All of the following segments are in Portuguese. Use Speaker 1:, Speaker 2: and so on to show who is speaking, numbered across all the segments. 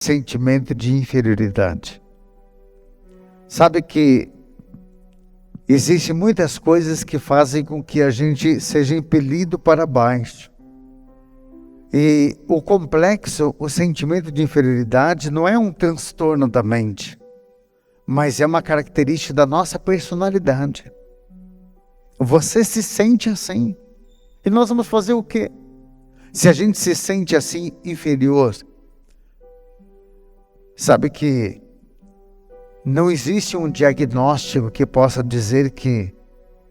Speaker 1: sentimento de inferioridade. Sabe que existem muitas coisas que fazem com que a gente seja impelido para baixo. E o complexo, o sentimento de inferioridade não é um transtorno da mente, mas é uma característica da nossa personalidade. Você se sente assim. E nós vamos fazer o quê? Se a gente se sente assim, inferior, sabe que não existe um diagnóstico que possa dizer que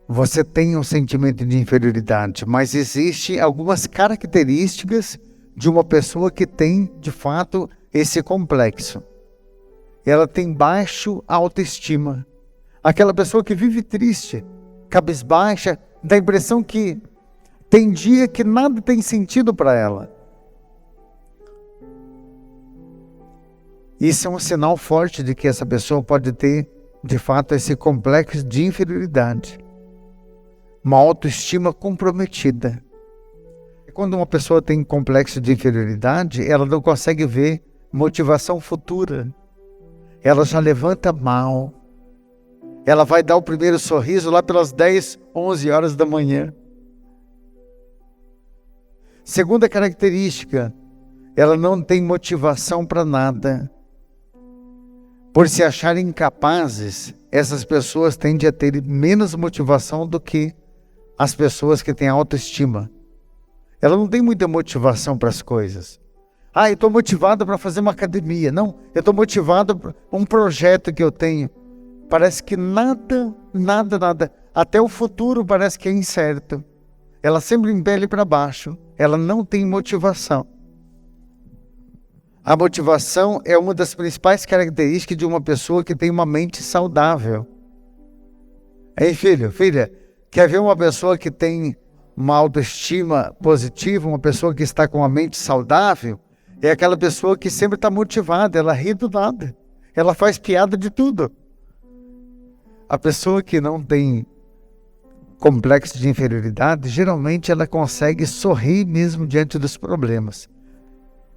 Speaker 1: você tem um sentimento de inferioridade, mas existem algumas características de uma pessoa que tem, de fato, esse complexo. Ela tem baixo autoestima. Aquela pessoa que vive triste, cabisbaixa, dá a impressão que tem dia que nada tem sentido para ela. Isso é um sinal forte de que essa pessoa pode ter, de fato, esse complexo de inferioridade. Uma autoestima comprometida. Quando uma pessoa tem complexo de inferioridade, ela não consegue ver motivação futura. Ela já levanta mal. Ela vai dar o primeiro sorriso lá pelas 10, 11 horas da manhã. Segunda característica, ela não tem motivação para nada. Por se acharem incapazes, essas pessoas tendem a ter menos motivação do que as pessoas que têm autoestima. Ela não tem muita motivação para as coisas. Eu estou motivado para fazer uma academia. Não, eu estou motivado para um projeto que eu tenho. Parece que nada, até o futuro parece que é incerto. Ela sempre impele para baixo. Ela não tem motivação. A motivação é uma das principais características de uma pessoa que tem uma mente saudável. Ei, filho, filha, quer ver uma pessoa que tem uma autoestima positiva, uma pessoa que está com uma mente saudável? É aquela pessoa que sempre está motivada, ela ri do nada, ela faz piada de tudo. A pessoa que não tem complexo de inferioridade, geralmente ela consegue sorrir mesmo diante dos problemas.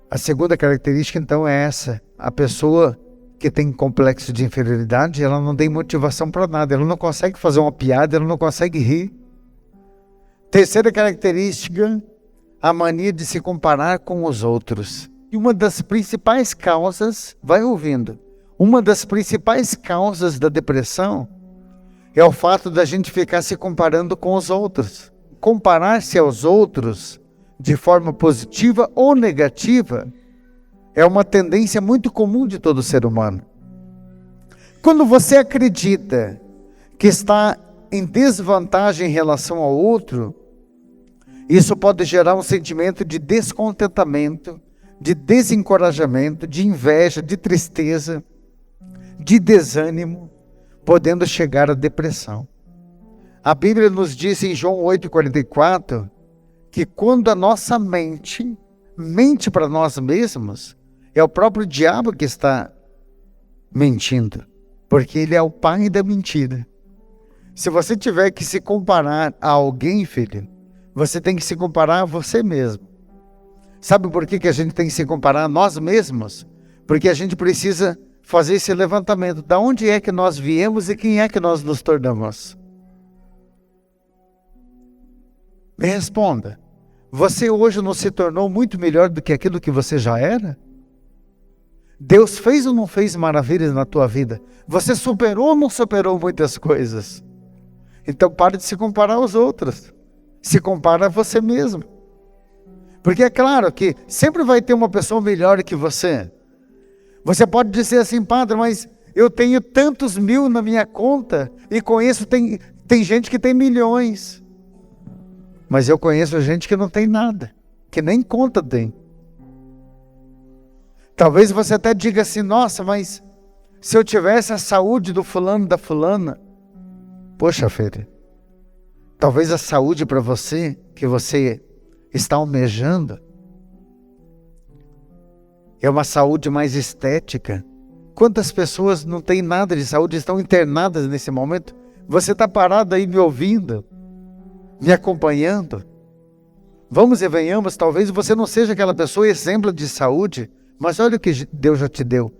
Speaker 1: A segunda característica, então, é essa. A pessoa que tem complexo de inferioridade, ela não tem motivação para nada. Ela não consegue fazer uma piada, ela não consegue rir. Terceira característica, a mania de se comparar com os outros. E uma das principais causas, vai ouvindo, uma das principais causas da depressão é o fato da gente ficar se comparando com os outros. Comparar-se aos outros de forma positiva ou negativa, é uma tendência muito comum de todo ser humano. Quando você acredita que está em desvantagem em relação ao outro, isso pode gerar um sentimento de descontentamento, de desencorajamento, de inveja, de tristeza, de desânimo, podendo chegar à depressão. A Bíblia nos diz em João 8,44, que quando a nossa mente para nós mesmos, é o próprio diabo que está mentindo, porque ele é o pai da mentira. Se você tiver que se comparar a alguém, filho, você tem que se comparar a você mesmo. Sabe por que a gente tem que se comparar a nós mesmos? Porque a gente precisa fazer esse levantamento. Da onde é que nós viemos e quem é que nós nos tornamos? Me responda. Você hoje não se tornou muito melhor do que aquilo que você já era? Deus fez ou não fez maravilhas na tua vida? Você superou ou não superou muitas coisas? Então pare de se comparar aos outros. Se compara a você mesmo. Porque é claro que sempre vai ter uma pessoa melhor que você. Você pode dizer assim, padre, mas eu tenho tantos mil na minha conta e com isso tem gente que tem milhões. Mas eu conheço gente que não tem nada, que nem conta tem. Talvez você até diga assim, nossa, mas se eu tivesse a saúde do fulano, da fulana. Poxa, filho, talvez a saúde para você, que você está almejando, é uma saúde mais estética. Quantas pessoas não têm nada de saúde, estão internadas nesse momento? Você está parado aí me ouvindo, me acompanhando. Vamos e venhamos, talvez você não seja aquela pessoa exemplo de saúde, Mas olha o que Deus já te deu.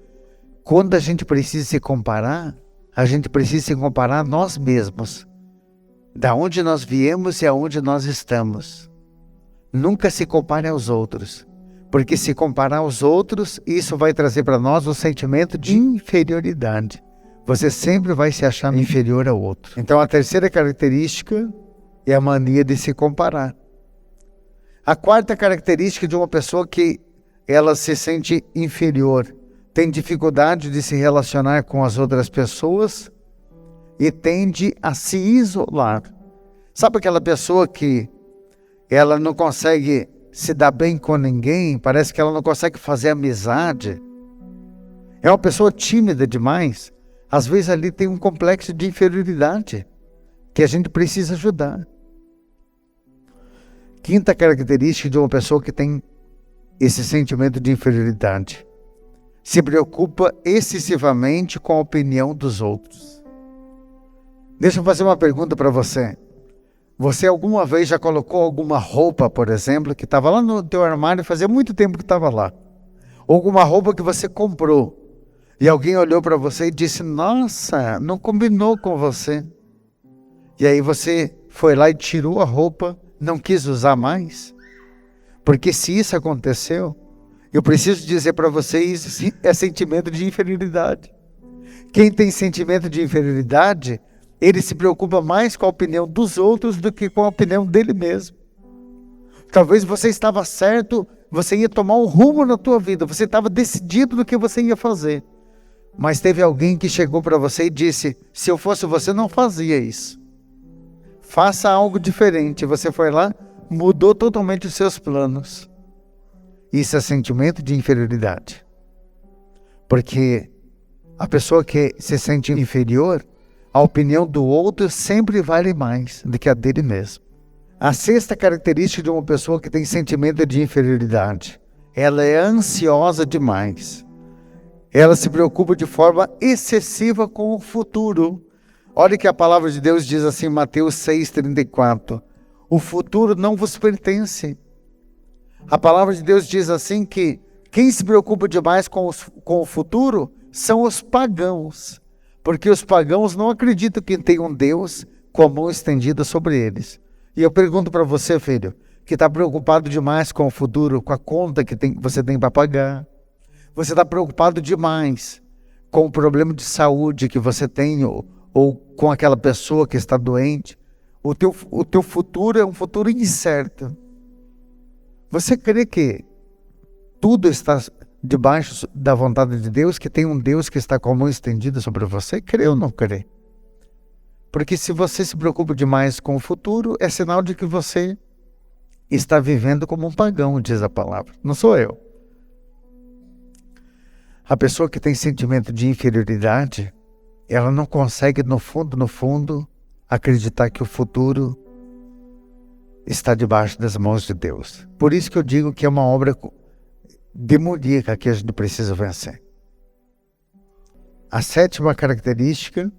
Speaker 1: Quando a gente precisa se comparar, a gente precisa se comparar a nós mesmos. Da onde nós viemos e aonde nós estamos. Nunca se compare aos outros. Porque se comparar aos outros, isso vai trazer para nós um sentimento de inferioridade. Você sempre vai se achar inferior ao outro. Então a terceira característica é a mania de se comparar. A quarta característica de uma pessoa que ela se sente inferior, tem dificuldade de se relacionar com as outras pessoas e tende a se isolar. Sabe aquela pessoa que ela não consegue se dar bem com ninguém, parece que ela não consegue fazer amizade? É uma pessoa tímida demais. Às vezes ali tem um complexo de inferioridade que a gente precisa ajudar. Quinta característica de uma pessoa que tem esse sentimento de inferioridade: se preocupa excessivamente com a opinião dos outros. Deixa eu fazer uma pergunta para você. Você alguma vez já colocou alguma roupa, por exemplo, que estava lá no teu armário, fazia muito tempo que estava lá? Ou alguma roupa que você comprou e alguém olhou para você e disse: nossa, não combinou com você. E aí você foi lá e tirou a roupa, não quis usar mais? Porque se isso aconteceu, eu preciso dizer para vocês, é sentimento de inferioridade. Quem tem sentimento de inferioridade, ele se preocupa mais com a opinião dos outros do que com a opinião dele mesmo. Talvez você estava certo, você ia tomar um rumo na tua vida, você estava decidido do que você ia fazer. Mas teve alguém que chegou para você e disse: se eu fosse você, não fazia isso. Faça algo diferente. Você foi lá, mudou totalmente os seus planos. Isso é sentimento de inferioridade. Porque a pessoa que se sente inferior, a opinião do outro sempre vale mais do que a dele mesmo. A sexta característica de uma pessoa que tem sentimento de inferioridade: ela é ansiosa demais. Ela se preocupa de forma excessiva com o futuro. Olha que a palavra de Deus diz assim em Mateus 6,34. O futuro não vos pertence. A palavra de Deus diz assim que quem se preocupa demais com o futuro são os pagãos. Porque os pagãos não acreditam que tem um Deus com a mão estendida sobre eles. E eu pergunto para você, filho, que está preocupado demais com o futuro, com a conta que você tem para pagar. Você está preocupado demais com o problema de saúde que você tem ou com aquela pessoa que está doente. O teu futuro é um futuro incerto. Você crê que tudo está debaixo da vontade de Deus, que tem um Deus que está com a mão estendida sobre você? Crê ou não crê? Porque se você se preocupa demais com o futuro, é sinal de que você está vivendo como um pagão, diz a palavra. Não sou eu. A pessoa que tem sentimento de inferioridade, ela não consegue, no fundo, acreditar que o futuro está debaixo das mãos de Deus. Por isso que eu digo que é uma obra demoníaca que a gente precisa vencer. A sétima característica: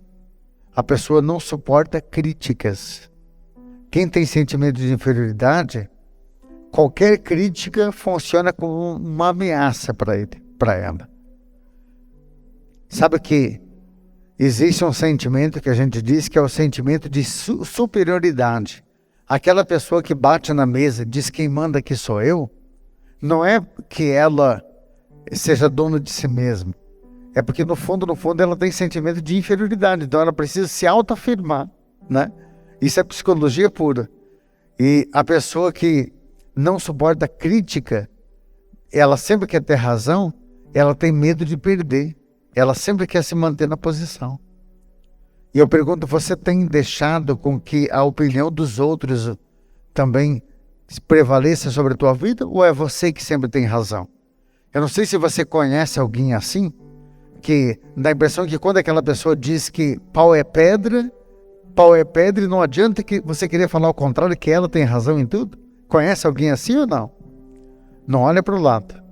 Speaker 1: a pessoa não suporta críticas. Quem tem sentimento de inferioridade, qualquer crítica funciona como uma ameaça para ela. Sabe que existe um sentimento que a gente diz que é o sentimento de superioridade. Aquela pessoa que bate na mesa e diz: quem manda aqui sou eu. Não é que ela seja dona de si mesma. É porque no fundo ela tem sentimento de inferioridade. Então ela precisa se autoafirmar, né? Isso é psicologia pura. E a pessoa que não suporta crítica, ela sempre quer ter razão, ela tem medo de perder. Ela sempre quer se manter na posição. E eu pergunto: você tem deixado com que a opinião dos outros também prevaleça sobre a tua vida? Ou é você que sempre tem razão? Eu não sei se você conhece alguém assim, que dá a impressão que quando aquela pessoa diz que pau é pedra e não adianta que você querer falar o contrário, que ela tem razão em tudo. Conhece alguém assim ou não? Não olha para o lado.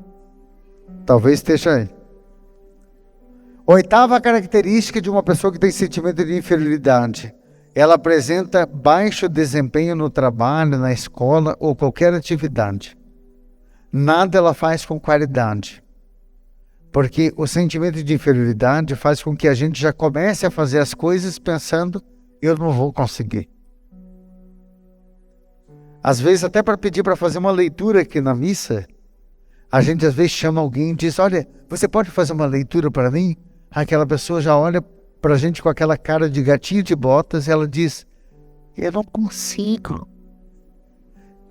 Speaker 1: Talvez esteja aí. Oitava característica de uma pessoa que tem sentimento de inferioridade: ela apresenta baixo desempenho no trabalho, na escola ou qualquer atividade. Nada ela faz com qualidade. Porque o sentimento de inferioridade faz com que a gente já comece a fazer as coisas pensando, eu não vou conseguir. Às vezes, até para pedir para fazer uma leitura aqui na missa, a gente às vezes chama alguém e diz, olha, você pode fazer uma leitura para mim? Aquela pessoa já olha para a gente com aquela cara de gatinho de botas e ela diz, eu não consigo.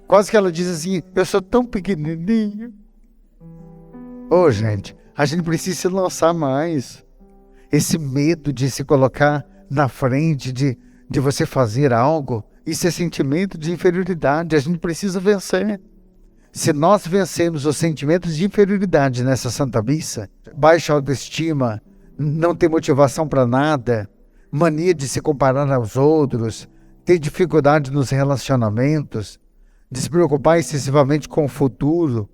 Speaker 1: Quase que ela diz assim, eu sou tão pequenininho. Ô, gente, a gente precisa se lançar mais. Esse medo de se colocar na frente, de você fazer algo, isso é sentimento de inferioridade, a gente precisa vencer. Se nós vencermos os sentimentos de inferioridade nessa Santa Missa, baixa autoestima, não ter motivação para nada, mania de se comparar aos outros, ter dificuldade nos relacionamentos, de se preocupar excessivamente com o futuro,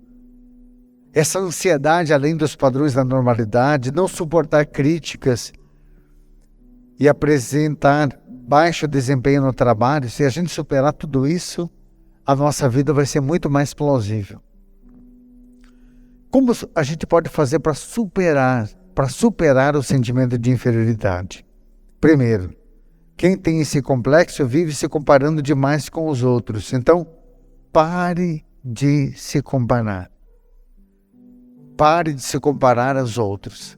Speaker 1: essa ansiedade além dos padrões da normalidade, não suportar críticas e apresentar baixo desempenho no trabalho, se a gente superar tudo isso, a nossa vida vai ser muito mais plausível. Como a gente pode fazer para superar o sentimento de inferioridade? Primeiro, quem tem esse complexo vive se comparando demais com os outros. Então, pare de se comparar. Pare de se comparar aos outros.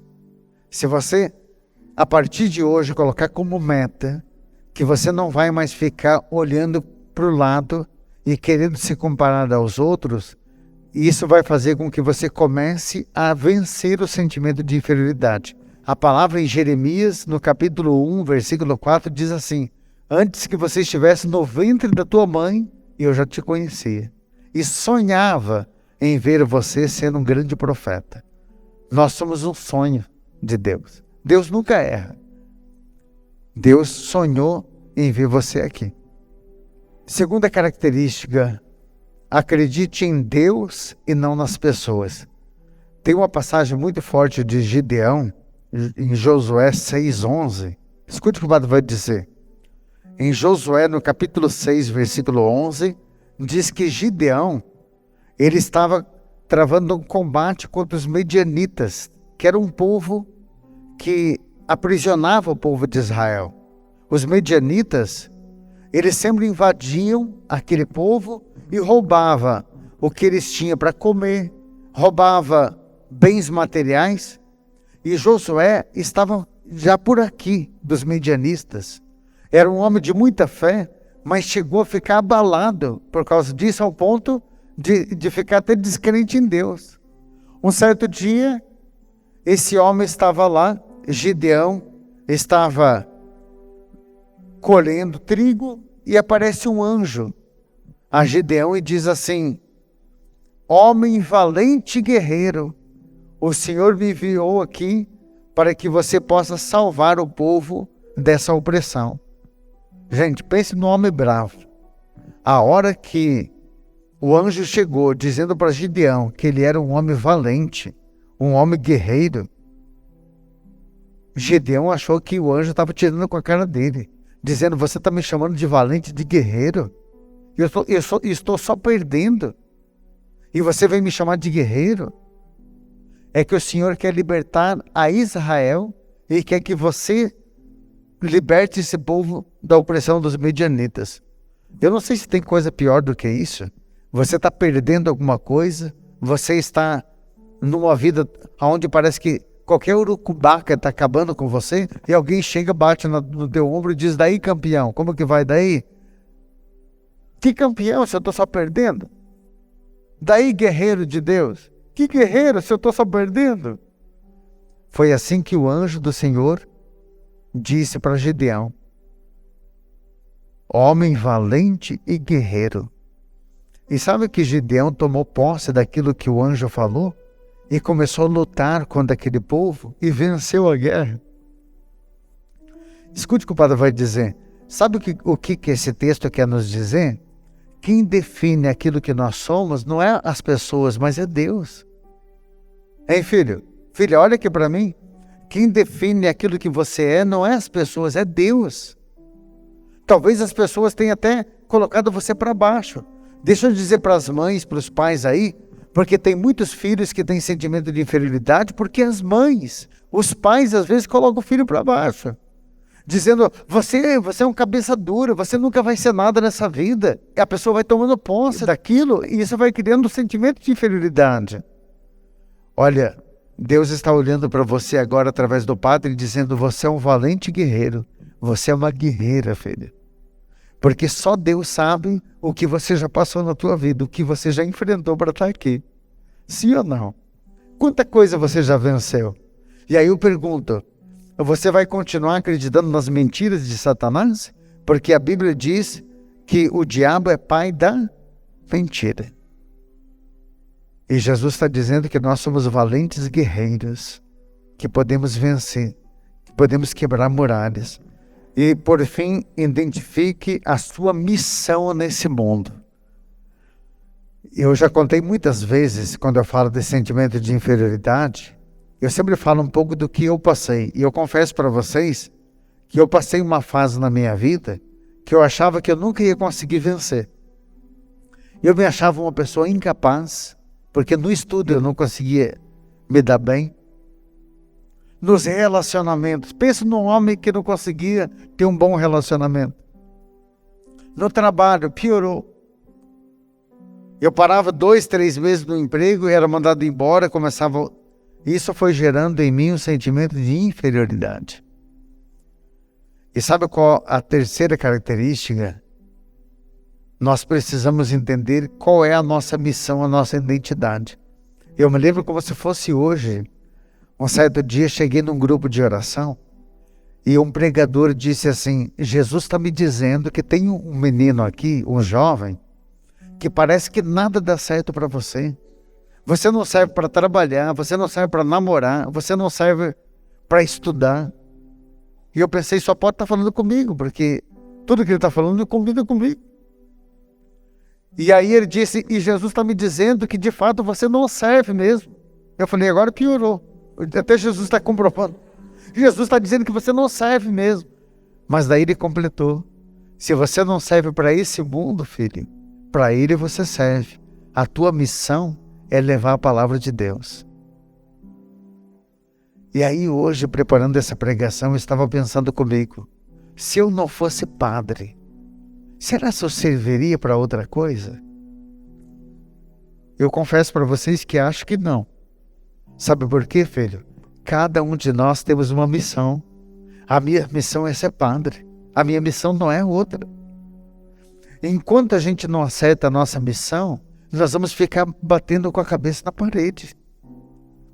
Speaker 1: Se você, a partir de hoje, colocar como meta que você não vai mais ficar olhando para o lado e querendo se comparar aos outros, isso vai fazer com que você comece a vencer o sentimento de inferioridade. A palavra em Jeremias, no capítulo 1, versículo 4, diz assim, antes que você estivesse no ventre da tua mãe, eu já te conhecia. E sonhava em ver você sendo um grande profeta. Nós somos um sonho de Deus. Deus nunca erra. Deus sonhou em ver você aqui. Segunda característica, acredite em Deus e não nas pessoas. Tem uma passagem muito forte de Gideão, em Josué 6:11. Escute o que o padre vai dizer. Em Josué, no capítulo 6, versículo 11, diz que Gideão, ele estava travando um combate contra os medianitas, que era um povo que aprisionava o povo de Israel. Os medianitas, eles sempre invadiam aquele povo e roubavam o que eles tinham para comer, roubava bens materiais. E Josué estava já por aqui dos medianistas. Era um homem de muita fé, mas chegou a ficar abalado por causa disso, ao ponto de ficar até descrente em Deus. Um certo dia, esse homem estava lá, Gideão estava colhendo trigo e aparece um anjo a Gideão e diz assim, homem valente e guerreiro, o Senhor me enviou aqui para que você possa salvar o povo dessa opressão. Gente, pense no homem bravo. A hora que o anjo chegou dizendo para Gideão que ele era um homem valente, um homem guerreiro, Gideão achou que o anjo estava tirando com a cara dele, dizendo, você está me chamando de valente, de guerreiro? Eu estou só perdendo. E você vem me chamar de guerreiro? É que o Senhor quer libertar a Israel e quer que você liberte esse povo da opressão dos medianitas. Eu não sei se tem coisa pior do que isso. Você está perdendo alguma coisa, você está numa vida onde parece que qualquer urucubaca está acabando com você, e alguém chega, bate no teu ombro e diz, daí campeão, como que vai daí? Que campeão se eu estou só perdendo? Daí guerreiro de Deus? Que guerreiro se eu estou só perdendo? Foi assim que o anjo do Senhor disse para Gideão, homem valente e guerreiro. E sabe que Gideão tomou posse daquilo que o anjo falou? E começou a lutar contra aquele povo e venceu a guerra. Escute o que o padre vai dizer. Sabe o que esse texto quer nos dizer? Quem define aquilo que nós somos não é as pessoas, mas é Deus. Hein, filho? Filha, olha aqui para mim. Quem define aquilo que você é não é as pessoas, é Deus. Talvez as pessoas tenham até colocado você para baixo. Deixa eu dizer para as mães, para os pais aí, Porque tem muitos filhos que têm sentimento de inferioridade porque as mães, os pais às vezes colocam o filho para baixo. Dizendo, você é um cabeça dura, você nunca vai ser nada nessa vida. E a pessoa vai tomando posse daquilo e isso vai criando um sentimento de inferioridade. Olha, Deus está olhando para você agora através do Padre dizendo, você é um valente guerreiro. Você é uma guerreira, filha. Porque só Deus sabe o que você já passou na tua vida, o que você já enfrentou para estar aqui. Sim ou não? Quanta coisa você já venceu? E aí eu pergunto, você vai continuar acreditando nas mentiras de Satanás? Porque a Bíblia diz que o diabo é pai da mentira. E Jesus está dizendo que nós somos valentes guerreiros, que podemos vencer, que podemos quebrar muralhas. E, por fim, identifique a sua missão nesse mundo. Eu já contei muitas vezes, quando eu falo desse sentimento de inferioridade, eu sempre falo um pouco do que eu passei. E eu confesso para vocês que eu passei uma fase na minha vida que eu achava que eu nunca ia conseguir vencer. Eu me achava uma pessoa incapaz, porque no estudo eu não conseguia me dar bem. Nos relacionamentos, penso num homem que não conseguia ter um bom relacionamento. No trabalho, piorou. Eu parava 2, 3 meses no emprego, era mandado embora, começava... Isso foi gerando em mim um sentimento de inferioridade. E sabe qual a terceira característica? Nós precisamos entender qual é a nossa missão, a nossa identidade. Eu me lembro como se fosse hoje. Um certo dia cheguei num grupo de oração e um pregador disse assim, Jesus está me dizendo que tem um menino aqui, um jovem, que parece que nada dá certo para você. Você não serve para trabalhar, você não serve para namorar, você não serve para estudar. E eu pensei, só pode estar falando comigo, porque tudo que ele está falando combina comigo. E aí ele disse, e Jesus está me dizendo que de fato você não serve mesmo. Eu falei, agora piorou. Até Jesus está comprovando. Jesus está dizendo que você não serve mesmo. Mas daí ele completou. Se você não serve para esse mundo, filho, para ele você serve. A tua missão é levar a palavra de Deus. E aí hoje, preparando essa pregação, eu estava pensando comigo, se eu não fosse padre, será que eu serviria para outra coisa? Eu confesso para vocês que acho que não. Sabe por quê, filho? Cada um de nós temos uma missão. A minha missão é ser padre. A minha missão não é outra. Enquanto a gente não acerta a nossa missão, nós vamos ficar batendo com a cabeça na parede.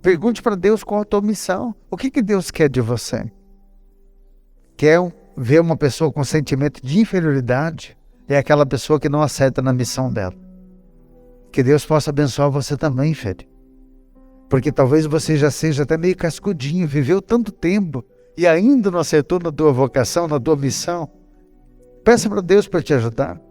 Speaker 1: Pergunte para Deus qual é a tua missão. O que Deus quer de você? Quer ver uma pessoa com sentimento de inferioridade? É aquela pessoa que não acerta na missão dela. Que Deus possa abençoar você também, filho. Porque talvez você já seja até meio cascudinho, viveu tanto tempo e ainda não acertou na tua vocação, na tua missão. Peça para Deus para te ajudar.